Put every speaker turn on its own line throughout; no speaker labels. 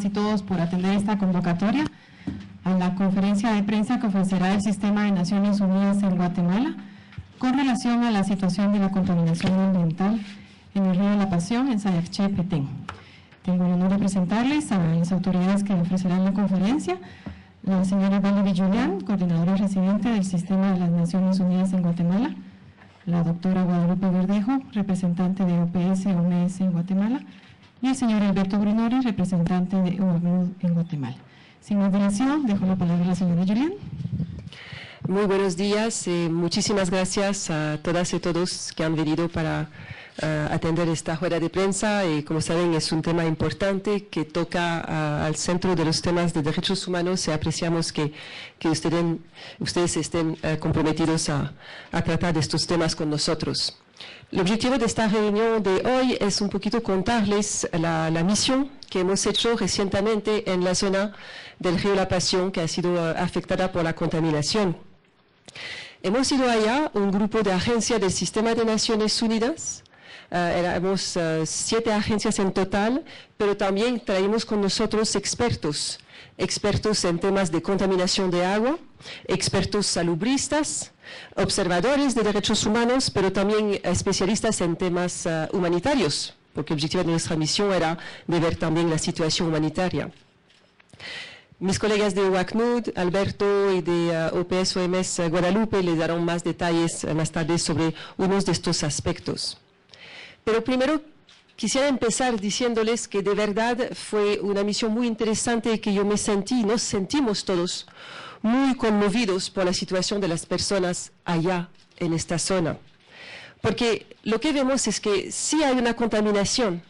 y todos por atender esta convocatoria a la conferencia de prensa que ofrecerá el Sistema de Naciones Unidas en Guatemala con relación a la situación de la contaminación ambiental en el río La Pasión, en Sayacché, Petén. Tengo el honor de presentarles a las autoridades que ofrecerán la conferencia: la señora Valerie Julián, coordinadora residente del Sistema de las Naciones Unidas en Guatemala; la doctora Guadalupe Verdejo, representante de OPS-OMS en Guatemala; y el señor Alberto Brunori, representante de OACNUD en Guatemala. Sin más dilación, dejo la palabra a la señora Julián.
Muy buenos días, muchísimas gracias a todas y todos que han venido para atender esta rueda de prensa. Como saben, es un tema importante que toca al centro de los temas de derechos humanos y apreciamos que ustedes estén comprometidos a tratar de estos temas con nosotros. El objetivo de esta reunión de hoy es un poquito contarles la misión que hemos hecho recientemente en la zona del río La Pasión, que ha sido afectada por la contaminación. Hemos ido allá, un grupo de agencias del Sistema de Naciones Unidas. Éramos 7 agencias en total, pero también traímos con nosotros expertos en temas de contaminación de agua, expertos salubristas, observadores de derechos humanos, pero también especialistas en temas humanitarios, porque el objetivo de nuestra misión era de ver también la situación humanitaria. Mis colegas de OACNUD, Alberto, y de OPS-OMS Guadalupe les darán más detalles más tarde sobre unos de estos aspectos. Pero primero quisiera empezar diciéndoles que de verdad fue una misión muy interesante y que yo me sentí, nos sentimos todos muy conmovidos por la situación de las personas allá en esta zona. Porque lo que vemos es que sí hay una contaminación,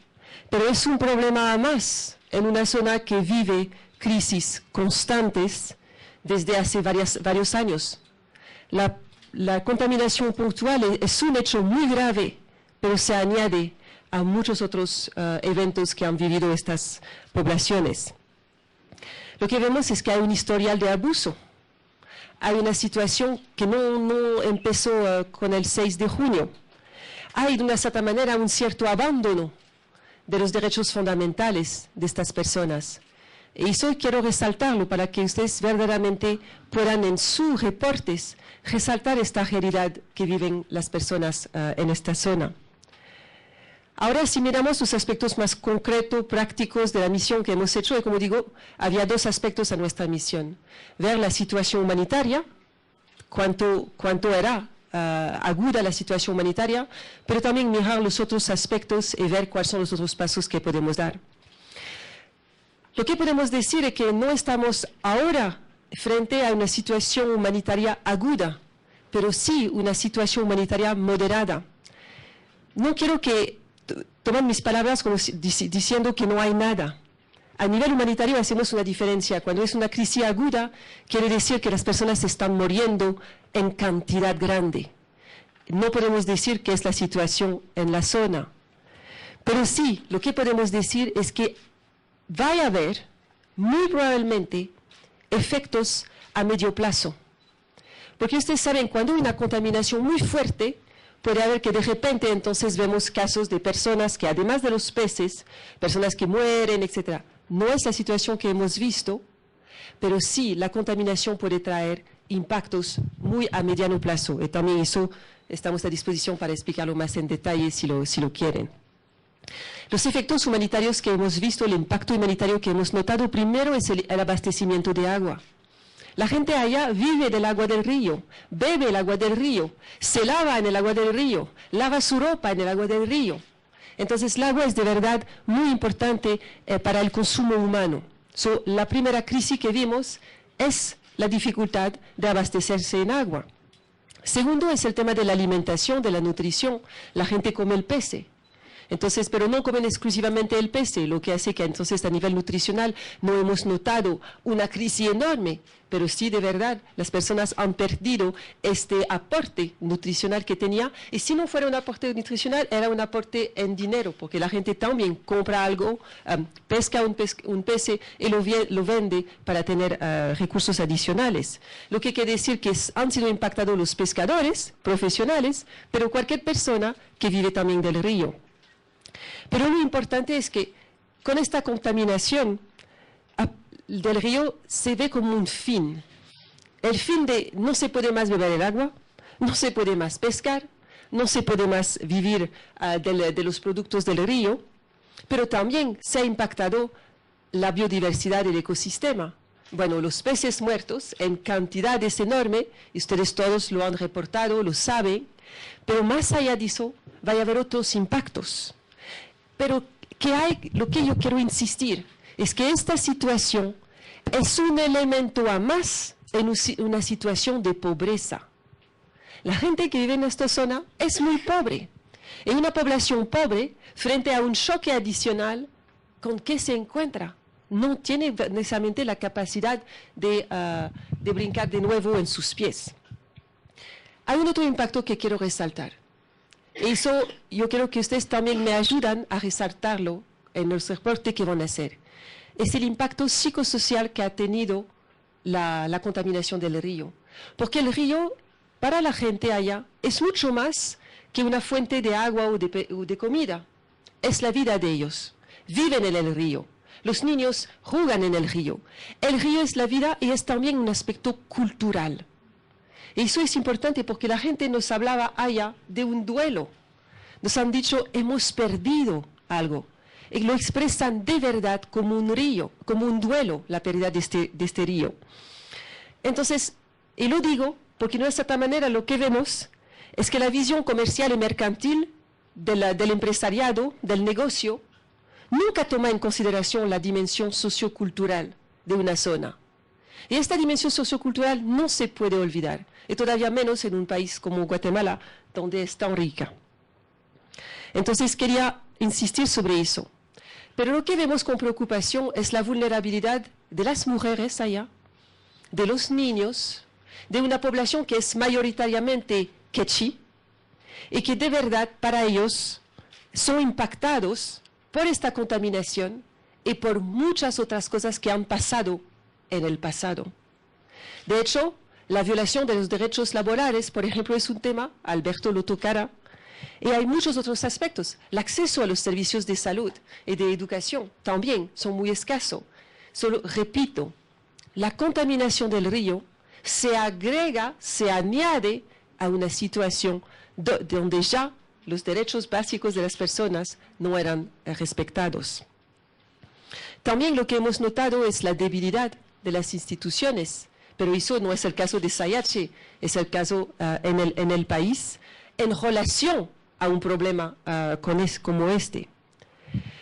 pero es un problema más en una zona que vive crisis constantes desde hace varios años. La contaminación puntual es un hecho muy grave, pero se añade a muchos otros eventos que han vivido estas poblaciones. Lo que vemos es que hay un historial de abuso. Hay una situación que no empezó con el 6 de junio. Hay de una cierta manera un cierto abandono de los derechos fundamentales de estas personas. Y eso quiero resaltarlo para que ustedes verdaderamente puedan en sus reportes resaltar esta realidad que viven las personas en esta zona. Ahora, si miramos los aspectos más concretos, prácticos de la misión que hemos hecho, y como digo, había 2 aspectos a nuestra misión. Ver la situación humanitaria, cuánto era aguda la situación humanitaria, pero también mirar los otros aspectos y ver cuáles son los otros pasos que podemos dar. Lo que podemos decir es que no estamos ahora frente a una situación humanitaria aguda, pero sí una situación humanitaria moderada. No quiero que tomen mis palabras como diciendo que no hay nada. A nivel humanitario hacemos una diferencia. Cuando es una crisis aguda, quiere decir que las personas están muriendo en cantidad grande. No podemos decir que es la situación en la zona. Pero sí, lo que podemos decir es que va a haber, muy probablemente, efectos a medio plazo. Porque ustedes saben, cuando hay una contaminación muy fuerte, puede haber que de repente entonces vemos casos de personas que, además de los peces, personas que mueren, etc. No es la situación que hemos visto, pero sí la contaminación puede traer impactos muy a mediano plazo. Y también eso estamos a disposición para explicarlo más en detalle si lo quieren. Los efectos humanitarios que hemos visto, el impacto humanitario que hemos notado, primero es el abastecimiento de agua. La gente allá vive del agua del río, bebe el agua del río, se lava en el agua del río, lava su ropa en el agua del río. Entonces el agua es de verdad muy importante para el consumo humano. La primera crisis que vimos es la dificultad de abastecerse en agua. Segundo es el tema de la alimentación, de la nutrición. La gente come el pez. Entonces, pero no comen exclusivamente el pez, lo que hace que entonces a nivel nutricional no hemos notado una crisis enorme, pero sí de verdad las personas han perdido este aporte nutricional que tenía, y si no fuera un aporte nutricional era un aporte en dinero, porque la gente también compra algo, pesca un pez y lo vende para tener recursos adicionales. Lo que quiere decir que han sido impactados los pescadores profesionales, pero cualquier persona que vive también del río. Pero lo importante es que con esta contaminación del río se ve como un fin. El fin de no se puede más beber el agua, no se puede más pescar, no se puede más vivir de los productos del río, pero también se ha impactado la biodiversidad del ecosistema. Bueno, los peces muertos en cantidades enormes, y ustedes todos lo han reportado, lo saben, pero más allá de eso va a haber otros impactos. Pero lo que yo quiero insistir es que esta situación es un elemento a más en una situación de pobreza. La gente que vive en esta zona es muy pobre. Y una población pobre, frente a un choque adicional, ¿con qué se encuentra? No tiene necesariamente la capacidad de brincar de nuevo en sus pies. Hay un otro impacto que quiero resaltar. Eso yo quiero que ustedes también me ayudan a resaltarlo en el reporte que van a hacer. Es el impacto psicosocial que ha tenido la contaminación del río. Porque el río, para la gente allá, es mucho más que una fuente de agua o de comida. Es la vida de ellos. Viven en el río. Los niños juegan en el río. El río es la vida y es también un aspecto cultural. Y eso es importante porque la gente nos hablaba allá de un duelo. Nos han dicho, hemos perdido algo. Y lo expresan de verdad como un río, como un duelo, la pérdida de este río. Entonces, y lo digo porque de esta manera lo que vemos es que la visión comercial y mercantil del empresariado, del negocio, nunca toma en consideración la dimensión sociocultural de una zona. Y esta dimensión sociocultural no se puede olvidar, y todavía menos en un país como Guatemala, donde es tan rica. Entonces quería insistir sobre eso. Pero lo que vemos con preocupación es la vulnerabilidad de las mujeres allá, de los niños, de una población que es mayoritariamente quechí, y que de verdad para ellos son impactados por esta contaminación y por muchas otras cosas que han pasado en el pasado. De hecho, la violación de los derechos laborales, por ejemplo, es un tema, Alberto lo tocará, y hay muchos otros aspectos. El acceso a los servicios de salud y de educación también son muy escasos. Solo repito, la contaminación del río se agrega, se añade a una situación donde ya los derechos básicos de las personas no eran respetados. También lo que hemos notado es la debilidad de las instituciones, pero eso no es el caso de Sayache, es el caso en el país, en relación a un problema como este.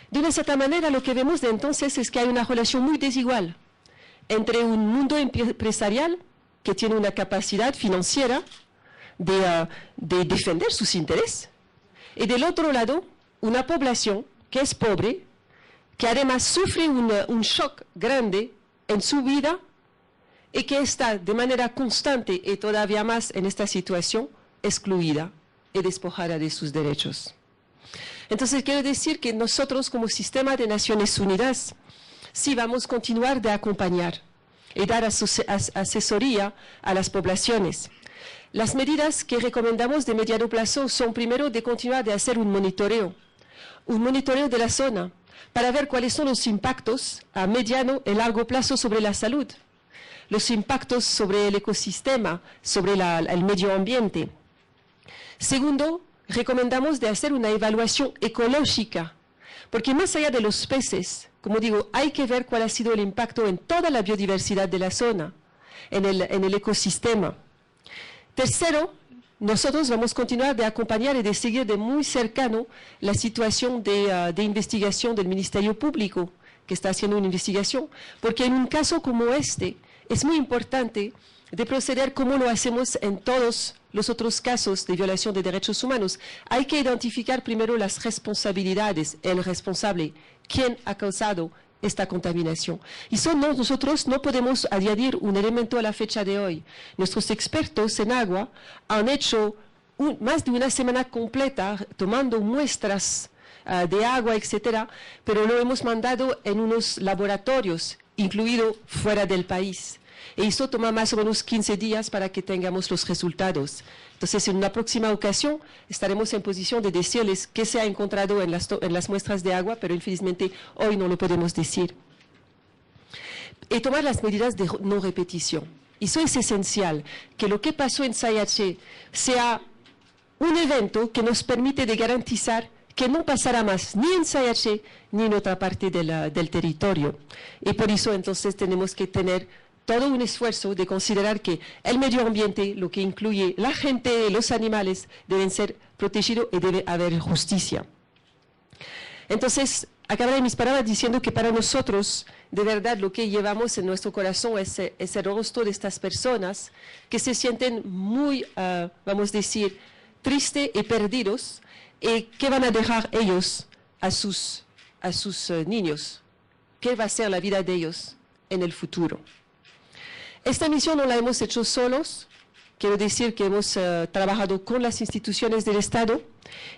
De una cierta manera, lo que vemos de entonces es que hay una relación muy desigual entre un mundo empresarial que tiene una capacidad financiera de defender sus intereses, y del otro lado, una población que es pobre, que además sufre un shock grande en su vida y que está de manera constante y todavía más en esta situación excluida y despojada de sus derechos. Entonces quiero decir que nosotros como Sistema de Naciones Unidas sí vamos a continuar de acompañar y dar asesoría a las poblaciones. Las medidas que recomendamos de mediano plazo son primero de continuar de hacer un monitoreo de la zona para ver cuáles son los impactos a mediano y largo plazo sobre la salud, los impactos sobre el ecosistema, sobre el medio ambiente. Segundo, recomendamos de hacer una evaluación ecológica, porque más allá de los peces, como digo, hay que ver cuál ha sido el impacto en toda la biodiversidad de la zona, en el ecosistema. Tercero, nosotros vamos a continuar de acompañar y de seguir de muy cercano la situación de investigación del Ministerio Público, que está haciendo una investigación, porque en un caso como este es muy importante de proceder como lo hacemos en todos los otros casos de violación de derechos humanos. Hay que identificar primero las responsabilidades, el responsable, quién ha causado esta contaminación. Y nosotros no podemos añadir un elemento a la fecha de hoy. Nuestros expertos en agua han hecho más de una semana completa tomando muestras de agua, etcétera, pero lo hemos mandado en unos laboratorios, incluido fuera del país. Y eso toma más o menos 15 días para que tengamos los resultados. Entonces, en una próxima ocasión, estaremos en posición de decirles qué se ha encontrado en las muestras de agua, pero infelizmente hoy no lo podemos decir. y tomar las medidas de no repetición. Eso es esencial, que lo que pasó en Sayache sea un evento que nos permite de garantizar que no pasará más ni en Sayache ni en otra parte del territorio. Y por eso entonces tenemos que tener todo un esfuerzo de considerar que el medio ambiente, lo que incluye la gente, los animales, deben ser protegidos y debe haber justicia. Entonces, acabaré mis palabras diciendo que para nosotros, de verdad, lo que llevamos en nuestro corazón es el rostro de estas personas que se sienten muy, vamos a decir, tristes y perdidos, y que van a dejar ellos a sus niños. ¿Qué va a ser la vida de ellos en el futuro? Esta misión no la hemos hecho solos. Quiero decir que hemos trabajado con las instituciones del Estado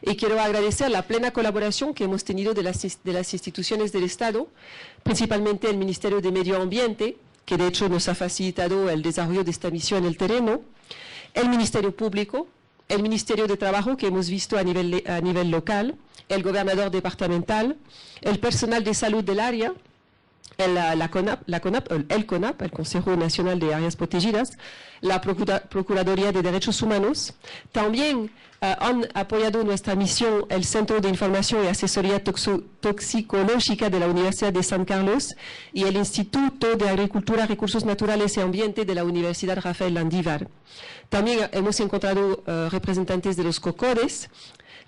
y quiero agradecer la plena colaboración que hemos tenido de las instituciones del Estado, principalmente el Ministerio de Medio Ambiente, que de hecho nos ha facilitado el desarrollo de esta misión en el terreno, el Ministerio Público, el Ministerio de Trabajo que hemos visto a nivel local, el gobernador departamental, el personal de salud del área, el CONAP, el Consejo Nacional de Áreas Protegidas, la Procuraduría de Derechos Humanos. También han apoyado nuestra misión el Centro de Información y Asesoría Toxicológica de la Universidad de San Carlos y el Instituto de Agricultura, Recursos Naturales y Ambiente de la Universidad Rafael Landívar. También hemos encontrado representantes de los COCODES,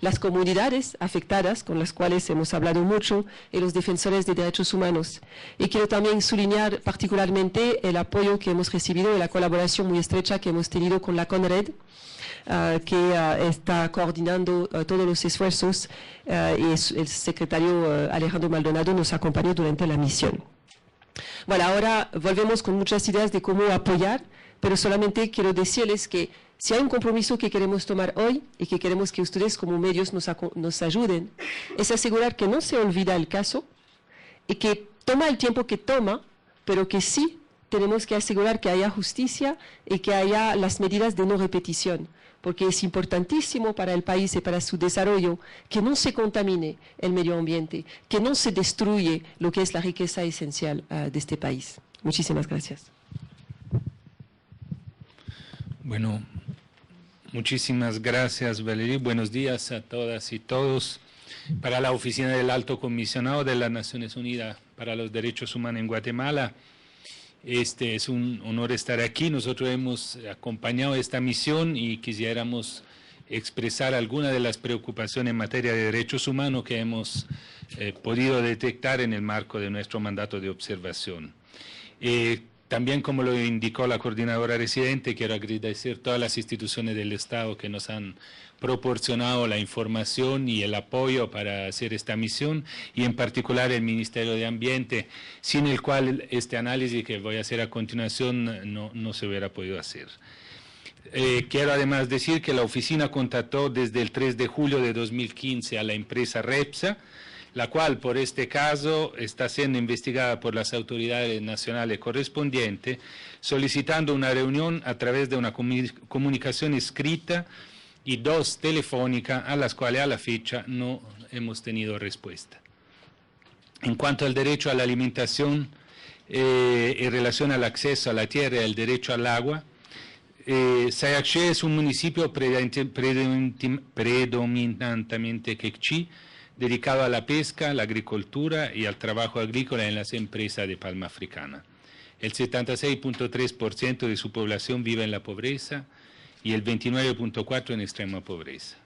las comunidades afectadas, con las cuales hemos hablado mucho, y los defensores de derechos humanos. Y quiero también subrayar particularmente el apoyo que hemos recibido y la colaboración muy estrecha que hemos tenido con la CONRED, que está coordinando todos los esfuerzos, y el secretario Alejandro Maldonado nos acompañó durante la misión. Bueno, ahora volvemos con muchas ideas de cómo apoyar, pero solamente quiero decirles que si hay un compromiso que queremos tomar hoy y que queremos que ustedes como medios nos ayuden, es asegurar que no se olvida el caso y que toma el tiempo que toma, pero que sí tenemos que asegurar que haya justicia y que haya las medidas de no repetición, porque es importantísimo para el país y para su desarrollo que no se contamine el medio ambiente, que no se destruye lo que es la riqueza esencial de este país. Muchísimas gracias.
Bueno, muchísimas gracias, Valerie. Buenos días a todas y todos. Para la Oficina del Alto Comisionado de las Naciones Unidas para los Derechos Humanos en Guatemala, es un honor estar aquí. Nosotros hemos acompañado esta misión y quisiéramos expresar algunas de las preocupaciones en materia de derechos humanos que hemos podido detectar en el marco de nuestro mandato de observación. También, como lo indicó la coordinadora residente, quiero agradecer a todas las instituciones del Estado que nos han proporcionado la información y el apoyo para hacer esta misión, y en particular el Ministerio de Ambiente, sin el cual este análisis que voy a hacer a continuación no se hubiera podido hacer. Quiero además decir que la oficina contactó desde el 3 de julio de 2015 a la empresa Repsa, la cual por este caso está siendo investigada por las autoridades nacionales correspondientes, solicitando una reunión a través de una comunicación escrita y 2 telefónicas, a las cuales a la fecha no hemos tenido respuesta. En cuanto al derecho a la alimentación en relación al acceso a la tierra y al derecho al agua, Sayache es un municipio predominantemente quechí, dedicado a la pesca, la agricultura y al trabajo agrícola en las empresas de palma africana. El 76.3% de su población vive en la pobreza y el 29.4% en extrema pobreza.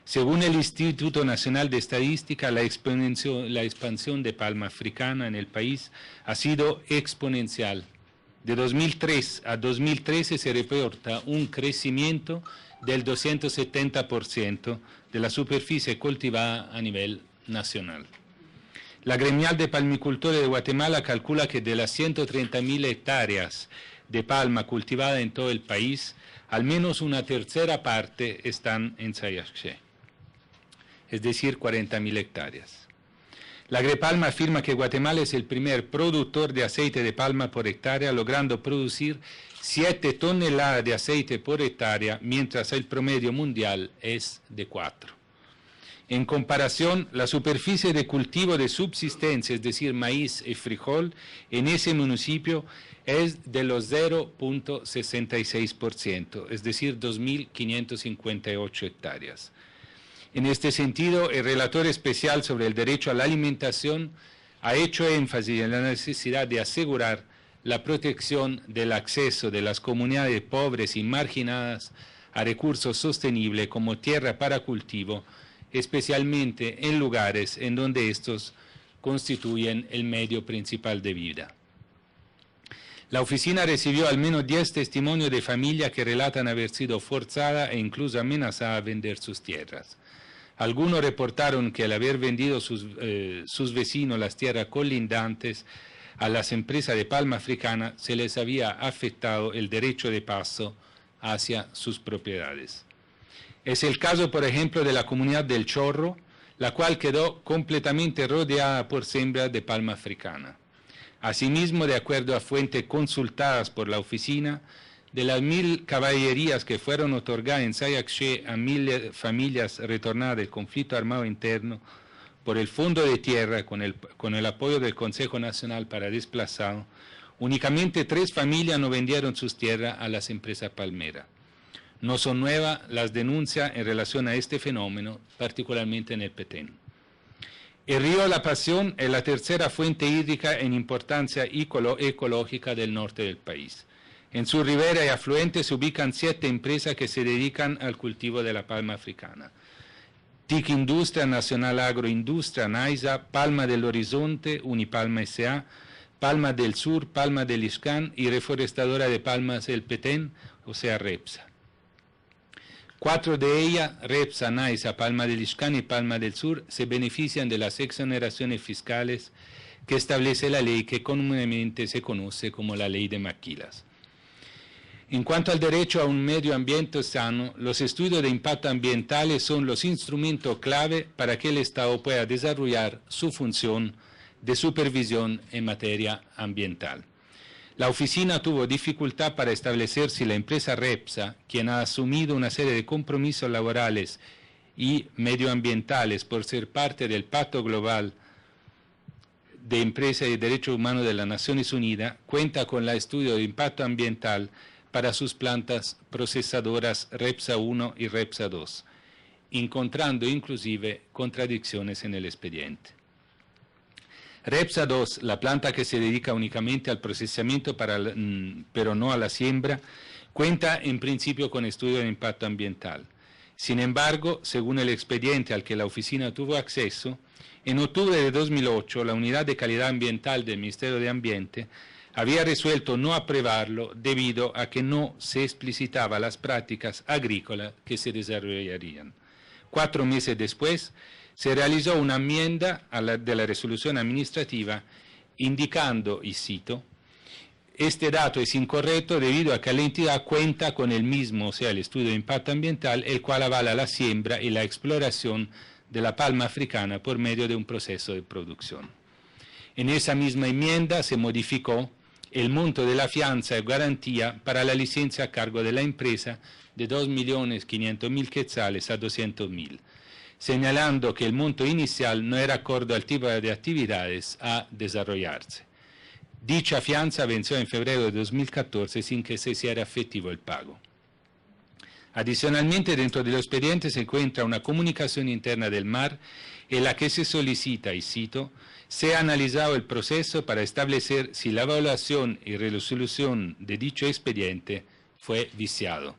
Según el Instituto Nacional de Estadística, la expansión de palma africana en el país ha sido exponencial. De 2003 a 2013 se reporta un crecimiento del 270% de la superficie cultivada a nivel nacional. La Gremial de Palmicultores de Guatemala calcula que de las 130.000 hectáreas de palma cultivada en todo el país, al menos una tercera parte están en Sayache, es decir, 40.000 hectáreas. La Agrepalma afirma que Guatemala es el primer productor de aceite de palma por hectárea, logrando producir 7 toneladas de aceite por hectárea, mientras el promedio mundial es de 4. En comparación, la superficie de cultivo de subsistencia, es decir, maíz y frijol, en ese municipio es de los 0.66%, es decir, 2.558 hectáreas. En este sentido, el relator especial sobre el derecho a la alimentación ha hecho énfasis en la necesidad de asegurar la protección del acceso de las comunidades pobres y marginadas a recursos sostenibles como tierra para cultivo, especialmente en lugares en donde estos constituyen el medio principal de vida. La oficina recibió al menos 10 testimonios de familias que relatan haber sido forzadas e incluso amenazadas a vender sus tierras. Algunos reportaron que al haber vendido sus vecinos las tierras colindantes a las empresas de palma africana se les había afectado el derecho de paso hacia sus propiedades. Es el caso, por ejemplo, de la comunidad del Chorro, la cual quedó completamente rodeada por siembras de palma africana. Asimismo, de acuerdo a fuentes consultadas por la oficina, de las 1.000 caballerías que fueron otorgadas en Sayakshe a 1.000 familias retornadas del conflicto armado interno por el Fondo de Tierra con el apoyo del Consejo Nacional para Desplazados, únicamente 3 familias no vendieron sus tierras a las empresas palmeras. No son nuevas las denuncias en relación a este fenómeno, particularmente en el Petén. El río La Pasión es la tercera fuente hídrica en importancia ecológica del norte del país. En su ribera y afluentes se ubican 7 empresas que se dedican al cultivo de la palma africana. TIC Industria, Nacional Agroindustria, NAISA, Palma del Horizonte, Unipalma S.A., Palma del Sur, Palma del Ixcán y Reforestadora de Palmas El Petén, o sea, REPSA. 4 de ellas, REPSA, NAISA, Palma del Ixcán y Palma del Sur, se benefician de las exoneraciones fiscales que establece la ley que comúnmente se conoce como la Ley de Maquilas. En cuanto al derecho a un medio ambiente sano, los estudios de impacto ambientales son los instrumentos clave para que el Estado pueda desarrollar su función de supervisión en materia ambiental. La oficina tuvo dificultad para establecer si la empresa REPSA, quien ha asumido una serie de compromisos laborales y medioambientales por ser parte del Pacto Global de Empresas y Derechos Humanos de las Naciones Unidas, cuenta con el estudio de impacto ambiental para sus plantas procesadoras REPSA 1 y REPSA 2, encontrando inclusive contradicciones en el expediente. REPSA 2, la planta que se dedica únicamente al procesamiento pero no a la siembra, cuenta en principio con estudio de impacto ambiental. Sin embargo, según el expediente al que la oficina tuvo acceso, en octubre de 2008 la Unidad de Calidad Ambiental del Ministerio de Ambiente había resuelto no aprobarlo debido a que no se explicitaba las prácticas agrícolas que se desarrollarían. 4 meses después, se realizó una enmienda de la resolución administrativa indicando, y cito, este dato es incorrecto debido a que la entidad cuenta con el mismo, o sea, el estudio de impacto ambiental, el cual avala la siembra y la exploración de la palma africana por medio de un proceso de producción. En esa misma enmienda se modificó el monto de la fianza y garantía para la licencia a cargo de la empresa de 2.500.000 quetzales a 200.000, señalando que el monto inicial no era acorde al tipo de actividades a desarrollarse. Dicha fianza venció en febrero de 2014 sin que se hiciera efectivo el pago. Adicionalmente, dentro del expediente se encuentra una comunicación interna del MAR en la que se solicita, y cito, se ha analizado el proceso para establecer si la evaluación y resolución de dicho expediente fue viciado.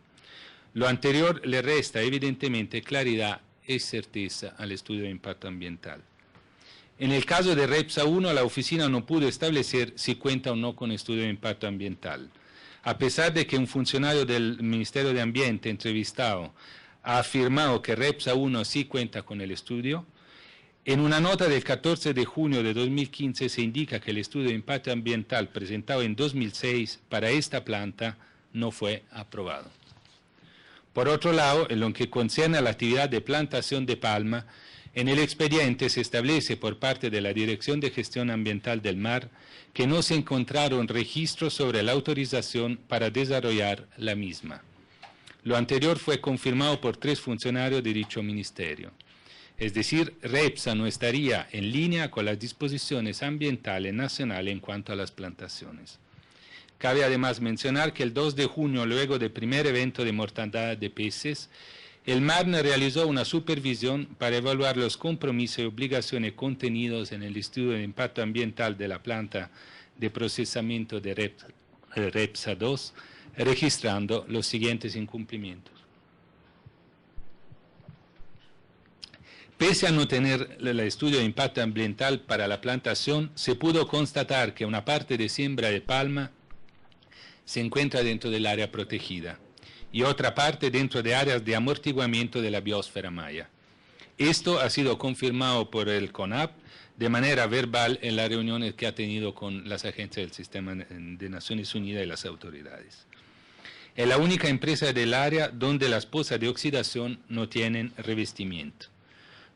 Lo anterior le resta evidentemente claridad y certeza al estudio de impacto ambiental. En el caso de REPSA 1, la oficina no pudo establecer si cuenta o no con estudio de impacto ambiental. A pesar de que un funcionario del Ministerio de Ambiente entrevistado ha afirmado que REPSA 1 sí cuenta con el estudio, en una nota del 14 de junio de 2015 se indica que el estudio de impacto ambiental presentado en 2006 para esta planta no fue aprobado. Por otro lado, en lo que concierne a la actividad de plantación de palma, en el expediente se establece por parte de la Dirección de Gestión Ambiental del MAR que no se encontraron registros sobre la autorización para desarrollar la misma. Lo anterior fue confirmado por 3 funcionarios de dicho ministerio. Es decir, Repsa no estaría en línea con las disposiciones ambientales nacionales en cuanto a las plantaciones. Cabe además mencionar que el 2 de junio, luego del primer evento de mortandad de peces, el MARN realizó una supervisión para evaluar los compromisos y obligaciones contenidos en el estudio de impacto ambiental de la planta de procesamiento de Repsa 2, registrando los siguientes incumplimientos. Pese a no tener el estudio de impacto ambiental para la plantación, se pudo constatar que una parte de siembra de palma se encuentra dentro del área protegida y otra parte dentro de áreas de amortiguamiento de la biosfera maya. Esto ha sido confirmado por el CONAP de manera verbal en las reuniones que ha tenido con las agencias del Sistema de Naciones Unidas y las autoridades. Es la única empresa del área donde las pozas de oxidación no tienen revestimiento.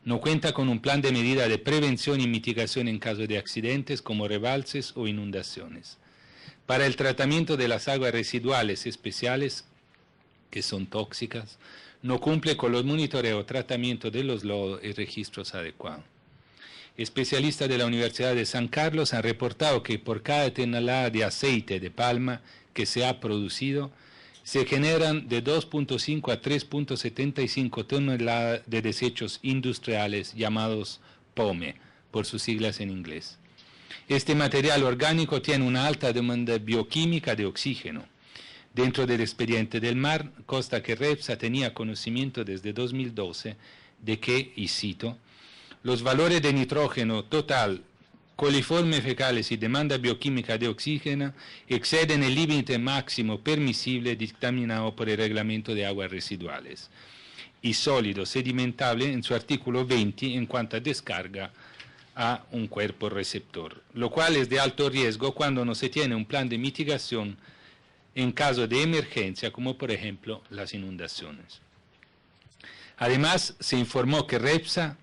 No cuenta con un plan de medida de prevención y mitigación en caso de accidentes como rebalses o inundaciones. Para el tratamiento de las aguas residuales especiales, que son tóxicas, no cumple con los monitoreos, tratamiento de los lodos y registros adecuados. Especialistas de la Universidad de San Carlos han reportado que por cada tonelada de aceite de palma que se ha producido, se generan de 2.5 a 3.75 toneladas de desechos industriales llamados POME, por sus siglas en inglés. Este material orgánico tiene una alta demanda bioquímica de oxígeno. Dentro del expediente del MARN consta que Repsa tenía conocimiento desde 2012 de que, y cito, los valores de nitrógeno total, coliformes fecales y demanda bioquímica de oxígeno exceden el límite máximo permisible dictaminado por el Reglamento de Aguas Residuales y sólido sedimentable en su artículo 20 en cuanto a descarga a un cuerpo receptor, lo cual es de alto riesgo cuando no se tiene un plan de mitigación en caso de emergencia, como por ejemplo las inundaciones. Además, se informó que Repsa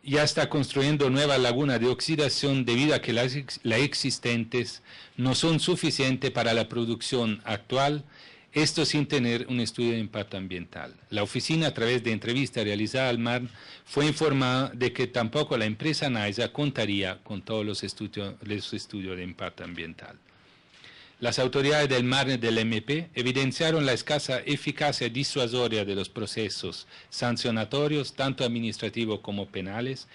ya está construyendo nuevas lagunas de oxidación debido a que las existentes no son suficientes para la producción actual, esto sin tener un estudio de impacto ambiental. La oficina, a través de entrevista realizada al MARN, fue informada de que tampoco la empresa NYSA contaría con todos los estudios de impacto ambiental. Las autoridades del MARN y del MP evidenciaron la escasa eficacia disuasoria de los procesos sancionatorios, tanto administrativos como penales,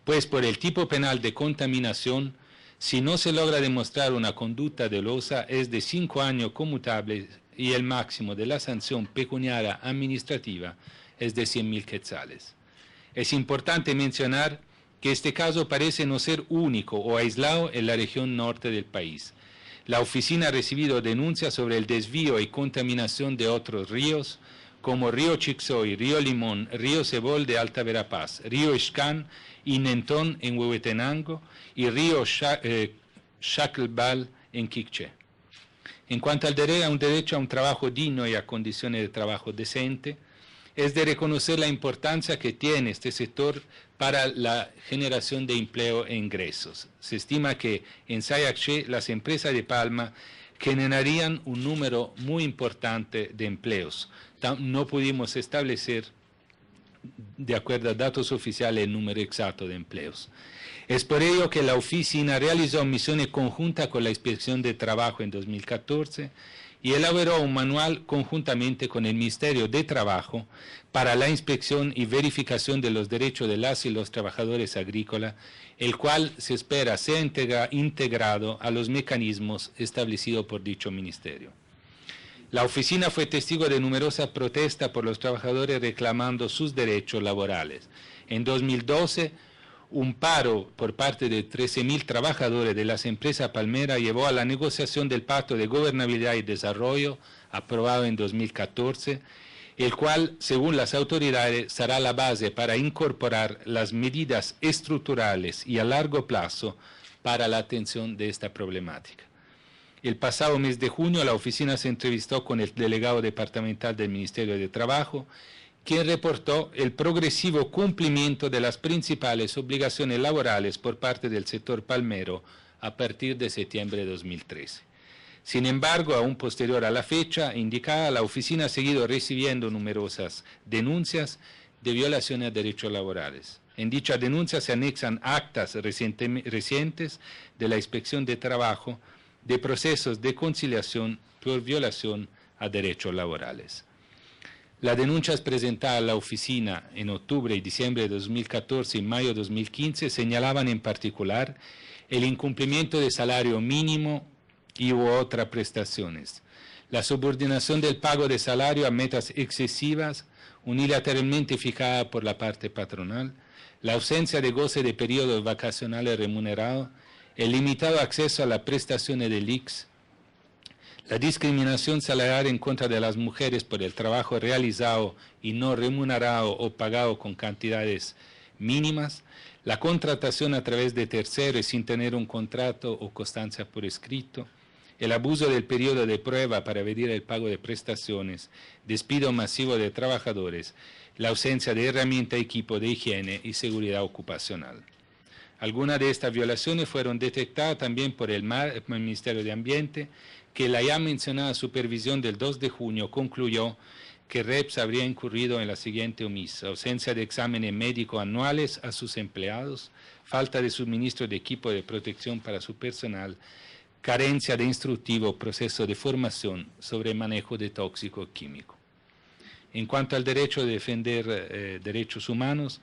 pues por el tipo penal de contaminación, si no se logra demostrar una conducta dolosa, es de 5 años conmutables y el máximo de la sanción pecuniaria administrativa es de 100.000 quetzales. Es importante mencionar que este caso parece no ser único o aislado en la región norte del país. La oficina ha recibido denuncias sobre el desvío y contaminación de otros ríos, como Río Chixoy, Río Limón, Río Cebol de Alta Verapaz, Río Ixcán y Nentón en Huehuetenango y Río Xaclbal en Quiché. En cuanto al derecho a un trabajo digno y a condiciones de trabajo decente, es de reconocer la importancia que tiene este sector para la generación de empleo e ingresos. Se estima que en Sayaché las empresas de palma generarían un número muy importante de empleos. No pudimos establecer, de acuerdo a datos oficiales, el número exacto de empleos. Es por ello que la oficina realizó misiones conjuntas con la Inspección de Trabajo en 2014 y elaboró un manual conjuntamente con el Ministerio de Trabajo para la inspección y verificación de los derechos de las y los trabajadores agrícolas, el cual se espera sea integrado a los mecanismos establecidos por dicho ministerio. La oficina fue testigo de numerosas protestas por los trabajadores reclamando sus derechos laborales. En 2012, un paro por parte de 13.000 trabajadores de las empresas palmeras llevó a la negociación del Pacto de Gobernabilidad y Desarrollo, aprobado en 2014, el cual, según las autoridades, será la base para incorporar las medidas estructurales y a largo plazo para la atención de esta problemática. El pasado mes de junio, la oficina se entrevistó con el delegado departamental del Ministerio de Trabajo, quien reportó el progresivo cumplimiento de las principales obligaciones laborales por parte del sector palmero a partir de septiembre de 2013. Sin embargo, aún posterior a la fecha indicada, la oficina ha seguido recibiendo numerosas denuncias de violaciones a derechos laborales. En dicha denuncia se anexan actas recientes de la Inspección de Trabajo de procesos de conciliación por violación a derechos laborales. Las denuncias presentadas a la oficina en octubre y diciembre de 2014 y mayo de 2015 señalaban en particular el incumplimiento de salario mínimo y u otras prestaciones, la subordinación del pago de salario a metas excesivas unilateralmente fijadas por la parte patronal, la ausencia de goce de periodos vacacionales remunerados, el limitado acceso a las prestaciones del ICS, la discriminación salarial en contra de las mujeres por el trabajo realizado y no remunerado o pagado con cantidades mínimas, la contratación a través de terceros sin tener un contrato o constancia por escrito, el abuso del periodo de prueba para evadir el pago de prestaciones, despido masivo de trabajadores, la ausencia de herramienta, equipo de higiene y seguridad ocupacional. Algunas de estas violaciones fueron detectadas también por el Ministerio de Ambiente, que la ya mencionada supervisión del 2 de junio concluyó que REPS habría incurrido en la siguiente omisa: ausencia de exámenes médicos anuales a sus empleados, falta de suministro de equipo de protección para su personal, carencia de instructivo proceso de formación sobre manejo de tóxico químico. En cuanto al derecho de defender derechos humanos,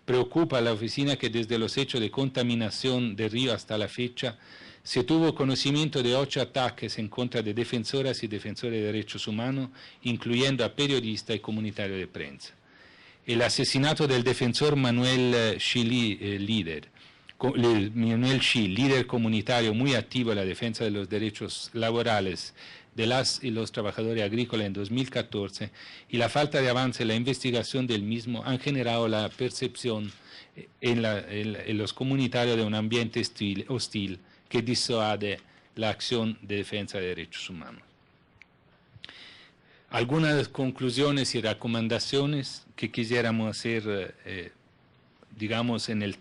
preocupa a la oficina que desde los hechos de contaminación de río hasta la fecha se tuvo conocimiento de 8 ataques en contra de defensoras y defensores de derechos humanos, incluyendo a periodistas y comunitarios de prensa. El asesinato del defensor Manuel Xi, líder comunitario muy activo en la defensa de los derechos laborales de las y los trabajadores agrícolas en 2014, y la falta de avance en la investigación del mismo han generado la percepción en los comunitarios de un ambiente hostil que disuade la acción de defensa de derechos humanos. Algunas conclusiones y recomendaciones que quisiéramos hacer, digamos, en el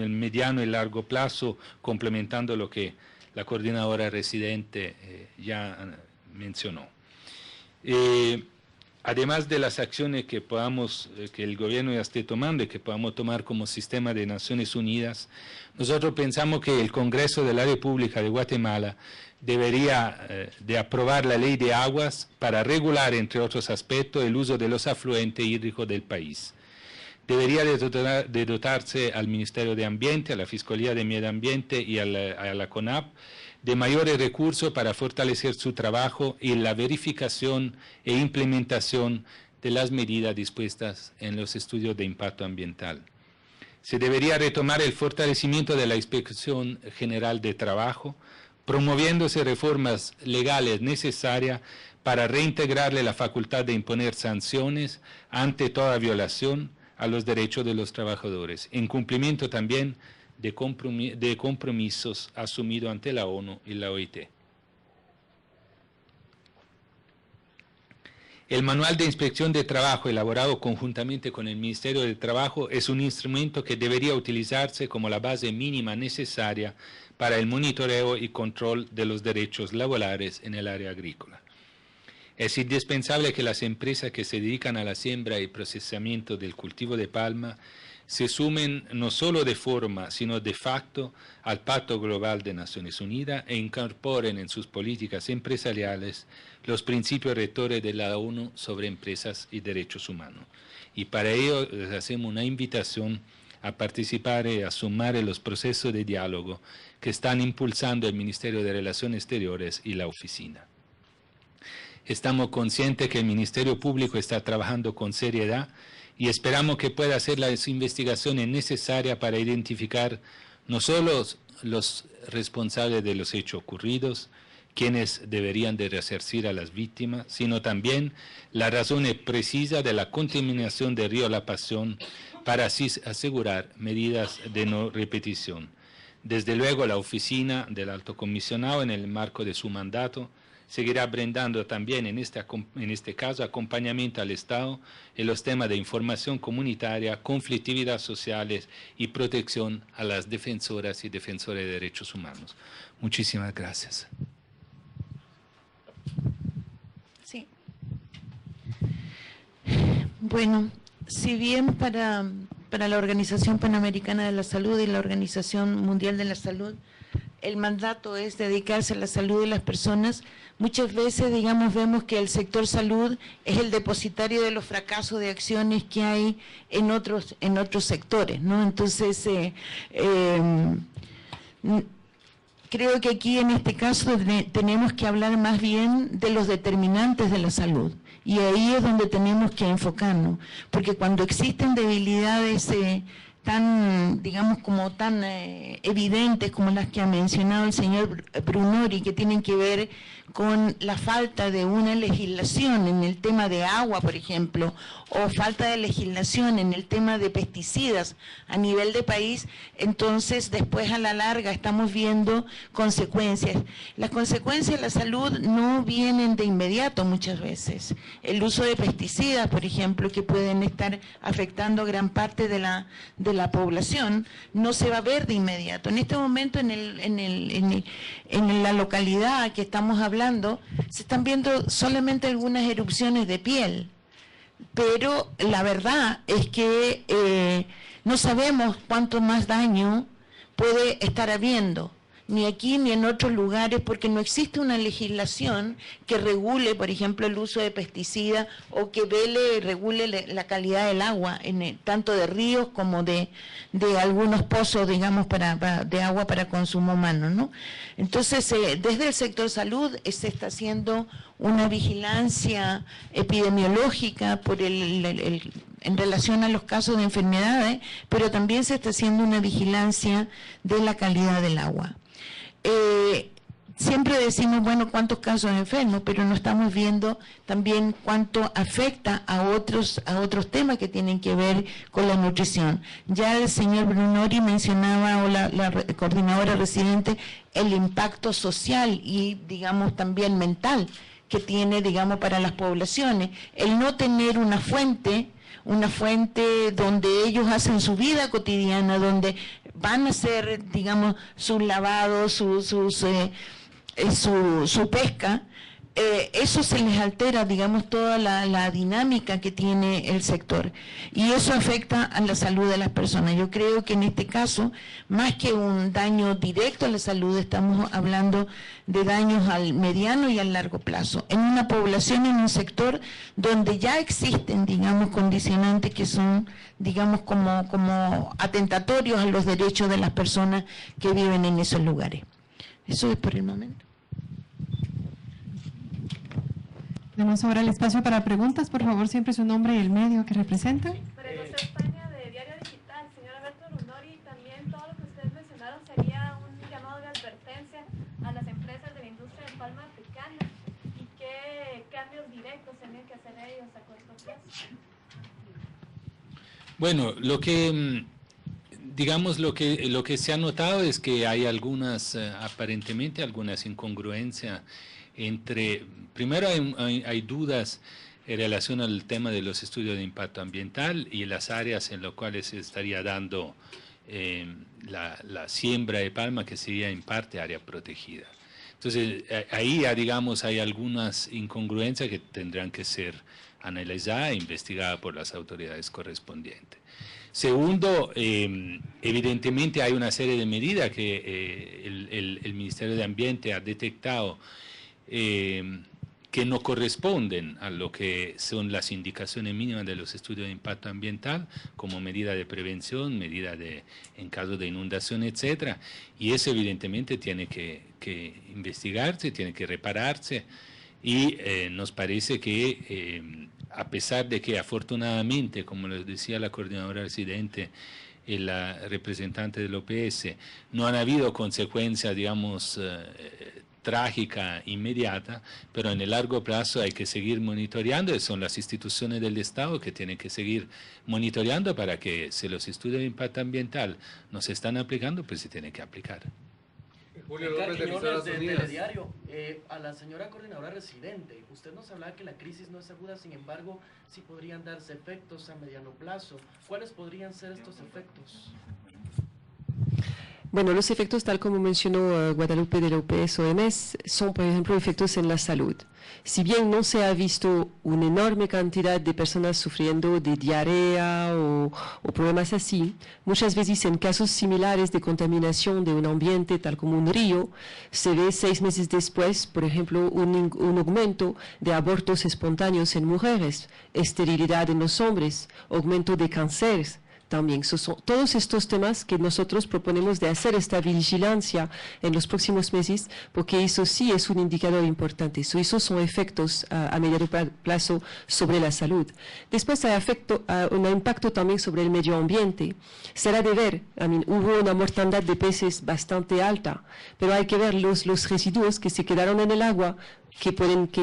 mediano y largo plazo, complementando lo que la coordinadora residente ya mencionó. Además de las acciones que el gobierno ya esté tomando y que podamos tomar como sistema de Naciones Unidas, nosotros pensamos que el Congreso de la República de Guatemala debería de aprobar la ley de aguas para regular, entre otros aspectos, el uso de los afluentes hídricos del país. Debería de dotarse al Ministerio de Ambiente, a la Fiscalía de Medio Ambiente y a la CONAP de mayores recursos para fortalecer su trabajo y la verificación e implementación de las medidas dispuestas en los estudios de impacto ambiental. Se debería retomar el fortalecimiento de la Inspección General de Trabajo, promoviéndose reformas legales necesarias para reintegrarle la facultad de imponer sanciones ante toda violación a los derechos de los trabajadores, en cumplimiento también de compromisos asumidos ante la ONU y la OIT. El Manual de Inspección de Trabajo, elaborado conjuntamente con el Ministerio de Trabajo, es un instrumento que debería utilizarse como la base mínima necesaria para el monitoreo y control de los derechos laborales en el área agrícola. Es indispensable que las empresas que se dedican a la siembra y procesamiento del cultivo de palma se sumen no solo de forma, sino de facto al Pacto Global de Naciones Unidas e incorporen en sus políticas empresariales los principios rectores de la ONU sobre empresas y derechos humanos. Y para ello les hacemos una invitación a participar y a sumar en los procesos de diálogo que están impulsando el Ministerio de Relaciones Exteriores y la oficina. Estamos conscientes que el Ministerio Público está trabajando con seriedad y esperamos que pueda hacer las investigaciones necesarias para identificar no solo los responsables de los hechos ocurridos, quienes deberían de resarcir a las víctimas, sino también las razones precisas de la contaminación del río La Pasión para así asegurar medidas de no repetición. Desde luego, la oficina del Alto Comisionado, en el marco de su mandato, seguirá brindando también en este caso acompañamiento al Estado en los temas de información comunitaria, conflictividad sociales y protección a las defensoras y defensores de derechos humanos. Muchísimas gracias.
Sí. Bueno, si bien para la Organización Panamericana de la Salud y la Organización Mundial de la Salud, el mandato es dedicarse a la salud de las personas, muchas veces, digamos, vemos que el sector salud es el depositario de los fracasos de acciones que hay en otros sectores, ¿no? Entonces, creo que aquí en este caso tenemos que hablar más bien de los determinantes de la salud. Y ahí es donde tenemos que enfocarnos, porque cuando existen debilidades tan, digamos, como tan evidentes como las que ha mencionado el señor Brunori, que tienen que ver con la falta de una legislación en el tema de agua, por ejemplo, o falta de legislación en el tema de pesticidas a nivel de país, entonces después a la larga estamos viendo consecuencias. Las consecuencias de la salud no vienen de inmediato muchas veces. El uso de pesticidas, por ejemplo, que pueden estar afectando a gran parte de la población, no se va a ver de inmediato. En este momento en la localidad que estamos hablando, se están viendo solamente algunas erupciones de piel, pero la verdad es que no sabemos cuánto más daño puede estar habiendo, ni aquí ni en otros lugares, porque no existe una legislación que regule, por ejemplo, el uso de pesticidas o que regule la calidad del agua, tanto de ríos como de algunos pozos, digamos, de agua para consumo humano, ¿no? Entonces, desde el sector salud se está haciendo una vigilancia epidemiológica en relación a los casos de enfermedades, pero también se está haciendo una vigilancia de la calidad del agua. Siempre decimos, bueno, cuántos casos enfermos, pero no estamos viendo también cuánto afecta a otros temas que tienen que ver con la nutrición. Ya el señor Brunori mencionaba, o la coordinadora residente, el impacto social y, digamos, también mental que tiene, digamos, para las poblaciones. El no tener una fuente donde ellos hacen su vida cotidiana, donde van a hacer, digamos, sus lavados, su pesca, eso se les altera, digamos, toda la dinámica que tiene el sector. Y eso afecta a la salud de las personas. Yo creo que en este caso, más que un daño directo a la salud, estamos hablando de daños al mediano y al largo plazo. En una población, en un sector donde ya existen, digamos, condicionantes que son, digamos, como atentatorios a los derechos de las personas que viven en esos lugares. Eso es por el momento.
Tenemos ahora el espacio para preguntas. Por favor, siempre su nombre y el medio que representa.
María José España, de Diario Digital. Señor Alberto Brunori, también todo lo que ustedes mencionaron sería un llamado de advertencia a las empresas de la industria de palma africana y qué cambios directos tienen que hacer ellos a corto plazo.
Bueno, digamos, lo que se ha notado es que hay aparentemente algunas incongruencias primero hay dudas en relación al tema de los estudios de impacto ambiental y las áreas en las cuales se estaría dando la siembra de palma, que sería en parte área protegida. Entonces, ahí ya, digamos, hay algunas incongruencias que tendrán que ser analizadas e investigadas por las autoridades correspondientes. Segundo, evidentemente hay una serie de medidas que el Ministerio de Ambiente ha detectado que no corresponden a lo que son las indicaciones mínimas de los estudios de impacto ambiental, como medida de prevención, en caso de inundación, etcétera. Y eso evidentemente tiene que investigarse, tiene que repararse, y nos parece que a pesar de que afortunadamente, como les decía la coordinadora residente y la representante del OPS, no han habido consecuencias, digamos, trágica inmediata, pero en el largo plazo hay que seguir monitoreando, y son las instituciones del Estado que tienen que seguir monitoreando para que, si los estudios de impacto ambiental no se están aplicando, pues se tienen que aplicar.
Julio López, de Telediario. A la señora coordinadora residente, usted nos hablaba que la crisis no es aguda, sin embargo, sí podrían darse efectos a mediano plazo. ¿Cuáles podrían ser estos efectos?
Bueno, los efectos, tal como mencionó Guadalupe de la UPS-OMS, son, por ejemplo, efectos en la salud. Si bien no se ha visto una enorme cantidad de personas sufriendo de diarrea o problemas así, muchas veces en casos similares de contaminación de un ambiente, tal como un río, se ve 6 meses después, por ejemplo, un aumento de abortos espontáneos en mujeres, esterilidad en los hombres, aumento de cánceres. También son todos estos temas que nosotros proponemos de hacer esta vigilancia en los próximos meses, porque eso sí es un indicador importante. Esos son efectos a mediano plazo sobre la salud. Después hay un impacto también sobre el medio ambiente. Será de ver, hubo una mortandad de peces bastante alta, pero hay que ver los residuos que se quedaron en el agua, qué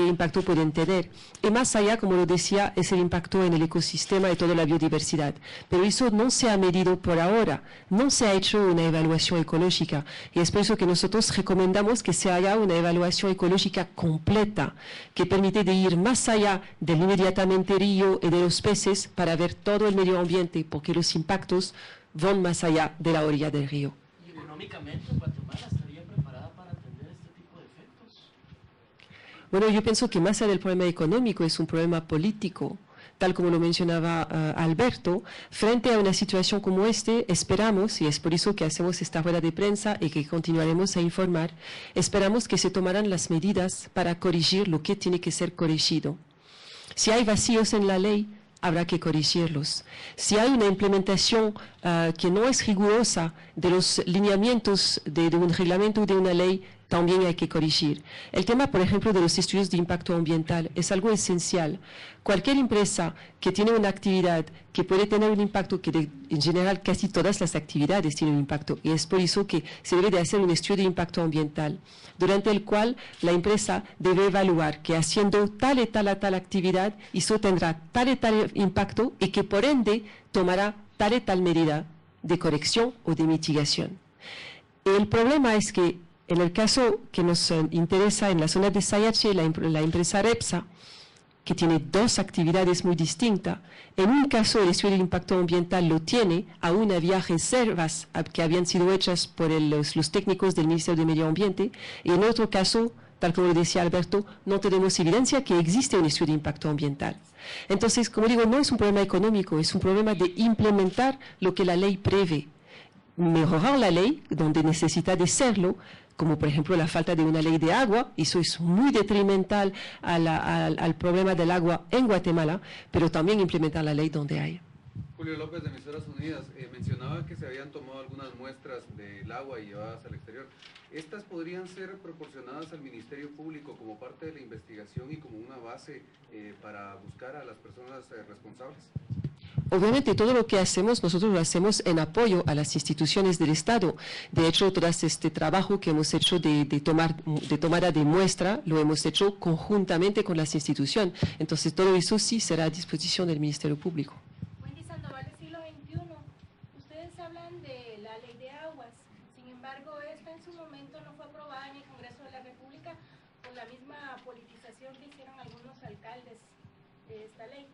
impacto pueden tener. Y más allá, como lo decía, es el impacto en el ecosistema y toda la biodiversidad. Pero eso no se ha medido por ahora, no se ha hecho una evaluación ecológica. Y es por eso que nosotros recomendamos que se haga una evaluación ecológica completa, que permite de ir más allá del inmediatamente río y de los peces para ver todo el medio ambiente, porque los impactos van más allá de la orilla del río.
¿Y económicamente Guatemala estaría preparada para atender este tipo de efectos?
Bueno, yo pienso que más allá del problema económico es un problema político. Tal como lo mencionaba Alberto, frente a una situación como este, esperamos, y es por eso que hacemos esta rueda de prensa y que continuaremos a informar, esperamos que se tomarán las medidas para corregir lo que tiene que ser corregido. Si hay vacíos en la ley, habrá que corregirlos. Si hay una implementación que no es rigurosa de los lineamientos de un reglamento o de una ley, también hay que corregir. El tema, por ejemplo, de los estudios de impacto ambiental es algo esencial. Cualquier empresa que tiene una actividad que puede tener un impacto, en general casi todas las actividades tienen un impacto, y es por eso que se debe de hacer un estudio de impacto ambiental, durante el cual la empresa debe evaluar que haciendo tal y tal actividad, eso tendrá tal y tal impacto y que por ende tomará tal y tal medida de corrección o de mitigación. El problema es que en el caso que nos interesa en la zona de Sayache, la empresa Repsa, que tiene 2 actividades muy distintas, en un caso el estudio de impacto ambiental lo tiene, aún había reservas que habían sido hechas por los técnicos del Ministerio de Medio Ambiente, y en otro caso, tal como lo decía Alberto, no tenemos evidencia que existe un estudio de impacto ambiental. Entonces, como digo, no es un problema económico, es un problema de implementar lo que la ley prevé. Mejorar la ley donde necesita de serlo, como por ejemplo la falta de una ley de agua, eso es muy detrimental al problema del agua en Guatemala, pero también implementar la ley donde hay.
Julio López de Emisoras Unidas mencionaba que se habían tomado algunas muestras del agua y llevadas al exterior. ¿Estas podrían ser proporcionadas al Ministerio Público como parte de la investigación y como una base para buscar a las personas responsables?
Obviamente todo lo que hacemos, nosotros lo hacemos en apoyo a las instituciones del Estado. De hecho, todo este trabajo que hemos hecho de tomada de muestra, lo hemos hecho conjuntamente con las instituciones. Entonces todo eso sí será a disposición del Ministerio Público.
Wendy Sandoval del siglo XXI. Ustedes hablan de la ley de aguas. Sin embargo, esta en su momento no fue aprobada en el Congreso de la República por la misma politización que hicieron algunos alcaldes de esta ley.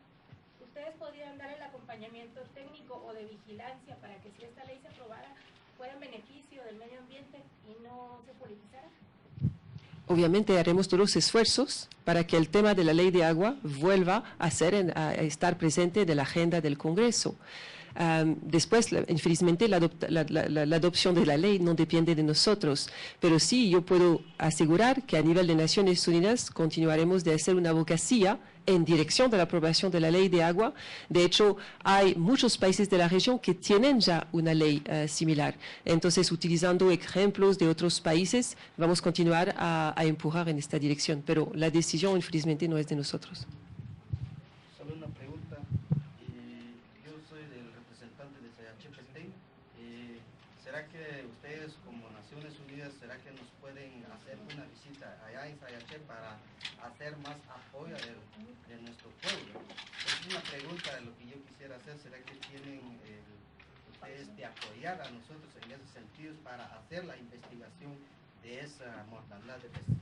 ¿Ustedes podrían dar el acompañamiento técnico o de vigilancia para que si esta ley se aprobara fuera en beneficio del medio ambiente y no se politizara?
Obviamente haremos todos los esfuerzos para que el tema de la ley de agua vuelva a estar presente en la agenda del Congreso. Después, infelizmente, la adopción de la ley no depende de nosotros, pero sí yo puedo asegurar que a nivel de Naciones Unidas continuaremos de hacer una advocacia en dirección de la aprobación de la ley de agua. De hecho, hay muchos países de la región que tienen ya una ley similar. Entonces, utilizando ejemplos de otros países, vamos a continuar a empujar en esta dirección, pero la decisión, infelizmente, no es de nosotros.
Solo una pregunta. Yo soy el representante de Sayache Petén. ¿Será que ustedes, como Naciones Unidas, será que nos pueden hacer una visita allá en Sayache para hacer más apoyo de nuestro pueblo? Es una pregunta de lo que yo quisiera hacer. ¿Será que tienen ustedes de apoyar a nosotros en esos sentidos para hacer la investigación de esa mortandad de peces?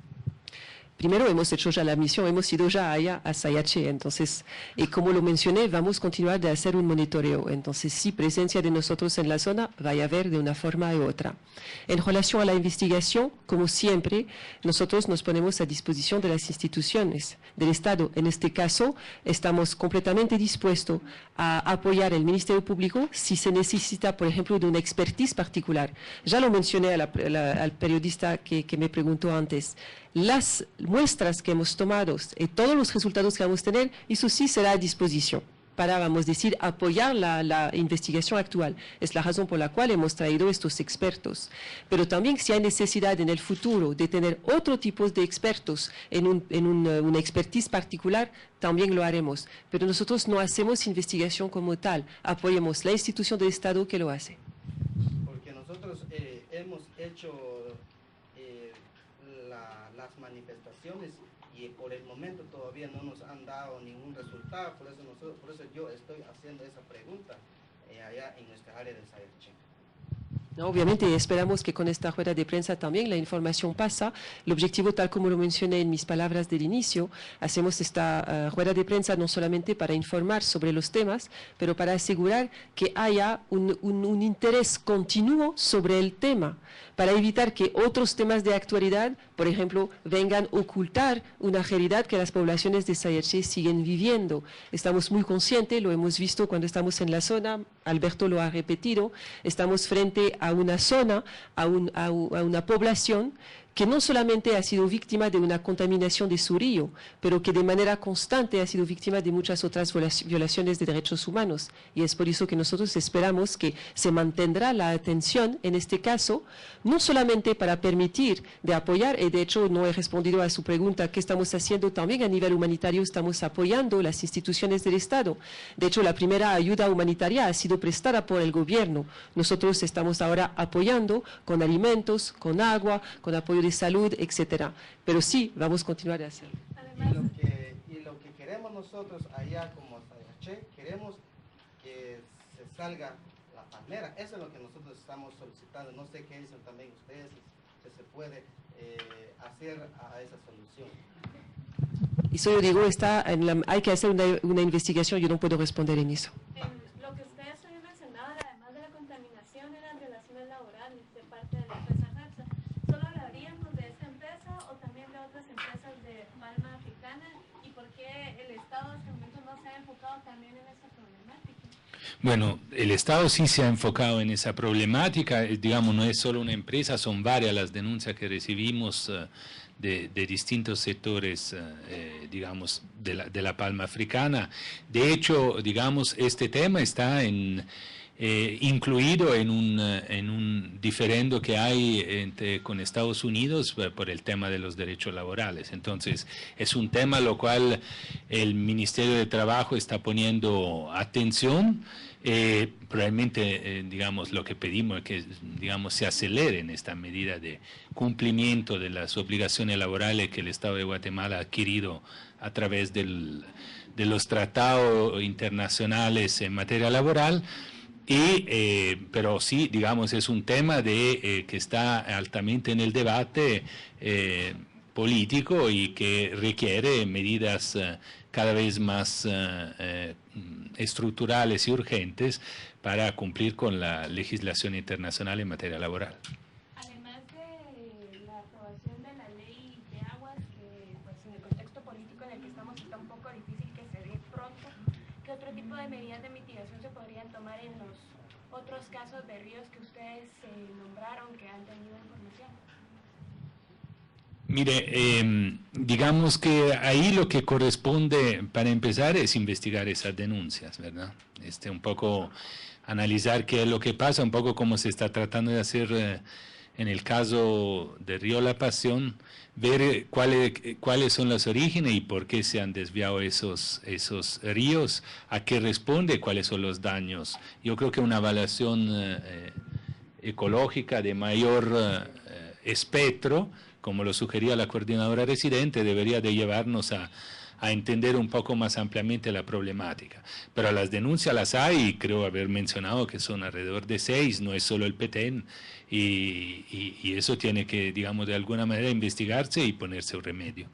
primero hemos hecho ya la misión, hemos ido ya allá a Sayache, entonces, y como lo mencioné, vamos a continuar de hacer un monitoreo, entonces sí, presencia de nosotros en la zona va a haber de una forma u otra. En relación a la investigación, como siempre, nosotros nos ponemos a disposición de las instituciones del Estado. En este caso, estamos completamente dispuestos a apoyar el Ministerio Público si se necesita, por ejemplo, de una expertise particular. Ya lo mencioné al periodista que me preguntó antes. Las muestras que hemos tomado y todos los resultados que vamos a tener, eso sí será a disposición para, vamos a decir, apoyar la investigación actual. Es la razón por la cual hemos traído estos expertos. Pero también si hay necesidad en el futuro de tener otro tipo de expertos en una expertise particular, también lo haremos. Pero nosotros no hacemos investigación como tal, apoyamos la institución del Estado que lo hace.
Porque nosotros hemos hecho las manifestaciones y por el momento todavía no nos han dado ningún resultado, por eso yo estoy haciendo esa pregunta allá en nuestra área de Sayache.
No, obviamente esperamos que con esta rueda de prensa también la información pasa. El objetivo, tal como lo mencioné en mis palabras del inicio, hacemos esta rueda de prensa no solamente para informar sobre los temas, pero para asegurar que haya un interés continuo sobre el tema, para evitar que otros temas de actualidad, por ejemplo, vengan a ocultar una realidad que las poblaciones de Sayache siguen viviendo. Estamos muy conscientes, lo hemos visto cuando estamos en la zona, Alberto lo ha repetido, estamos frente a una zona, a una población que no solamente ha sido víctima de una contaminación de su río, pero que de manera constante ha sido víctima de muchas otras violaciones de derechos humanos. Y es por eso que nosotros esperamos que se mantendrá la atención en este caso, no solamente para permitir de apoyar, y de hecho no he respondido a su pregunta, ¿qué estamos haciendo? También a nivel humanitario estamos apoyando las instituciones del Estado. De hecho, la primera ayuda humanitaria ha sido prestada por el gobierno. Nosotros estamos ahora apoyando con alimentos, con agua, con apoyo de salud, etcétera. Pero sí, vamos a continuar a hacerlo.
Y lo que queremos nosotros allá como Sayache, queremos que se salga la palmera. Eso es lo que nosotros estamos solicitando. No sé qué dicen también ustedes, que se puede hacer a esa solución.
Eso yo digo, hay que hacer una investigación, yo no puedo responder en eso.
Lo que ustedes habían mencionado, además de la contaminación, eran relaciones laborales de parte de la empresa Repsa. ¿Solo hablaríamos de esta empresa o también de otras empresas de palma africana? ¿Y por qué el Estado hasta el momento no se ha enfocado también en esa problemática?
Bueno, el Estado sí se ha enfocado en esa problemática, digamos, no es solo una empresa, son varias las denuncias que recibimos de distintos sectores, digamos, de la palma africana. De hecho, digamos, este tema está incluido en un diferendo que hay con Estados Unidos por el tema de los derechos laborales. Entonces, es un tema lo cual el Ministerio de Trabajo está poniendo atención. Probablemente, digamos, lo que pedimos es que, digamos, se acelere en esta medida de cumplimiento de las obligaciones laborales que el Estado de Guatemala ha adquirido a través de los tratados internacionales en materia laboral. Pero sí, digamos, es un tema que está altamente en el debate político y que requiere medidas cada vez más estructurales y urgentes para cumplir con la legislación internacional en materia laboral.
Además de la aprobación de la ley de aguas, que pues en el contexto político en el que estamos está un poco difícil que se dé pronto, ¿qué otro tipo de medidas de mitigación se podrían tomar en los otros casos de ríos que ustedes nombraron que han tenido información?
Mire, digamos que ahí lo que corresponde para empezar es investigar esas denuncias, ¿verdad? Un poco analizar qué es lo que pasa, un poco como se está tratando de hacer en el caso de Río La Pasión, ver cuáles son los orígenes y por qué se han desviado esos ríos, a qué responde, cuáles son los daños. Yo creo que una evaluación ecológica de mayor espectro, como lo sugería la coordinadora residente, debería de llevarnos a entender un poco más ampliamente la problemática. Pero las denuncias las hay, y creo haber mencionado que son alrededor de 6, no es solo el Petén, y eso tiene que, digamos, de alguna manera investigarse y ponerse un remedio.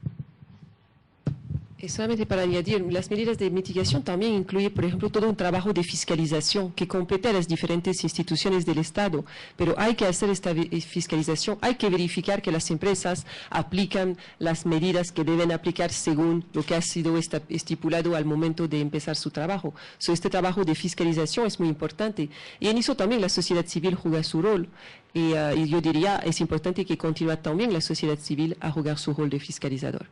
Solamente para añadir, las medidas de mitigación también incluye, por ejemplo, todo un trabajo de fiscalización que compete a las diferentes instituciones del Estado, pero hay que hacer esta fiscalización, hay que verificar que las empresas aplican las medidas que deben aplicar según lo que ha sido estipulado al momento de empezar su trabajo. Este trabajo de fiscalización es muy importante y en eso también la sociedad civil juega su rol. Y yo diría, es importante que continúe también la sociedad civil a jugar su rol de fiscalizador.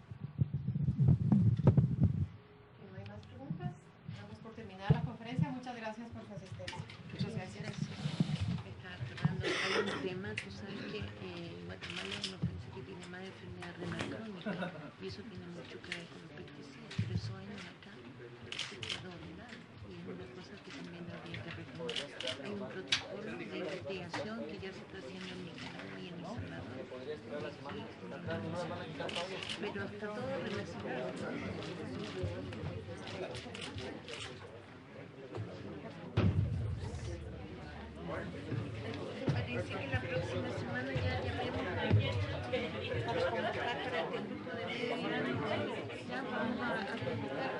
Y eso tiene mucho que ver con lo que tú decías, pero eso hay acá se quedó de lado y es una cosa que también habría que reformar. Hay un protocolo de investigación que ya se está haciendo en Nicaragua y en El Salvador, pero está todo relacionado. Parece que la próxima semana ya vemos para convocar para este grupo de medios, ya vamos a convocar.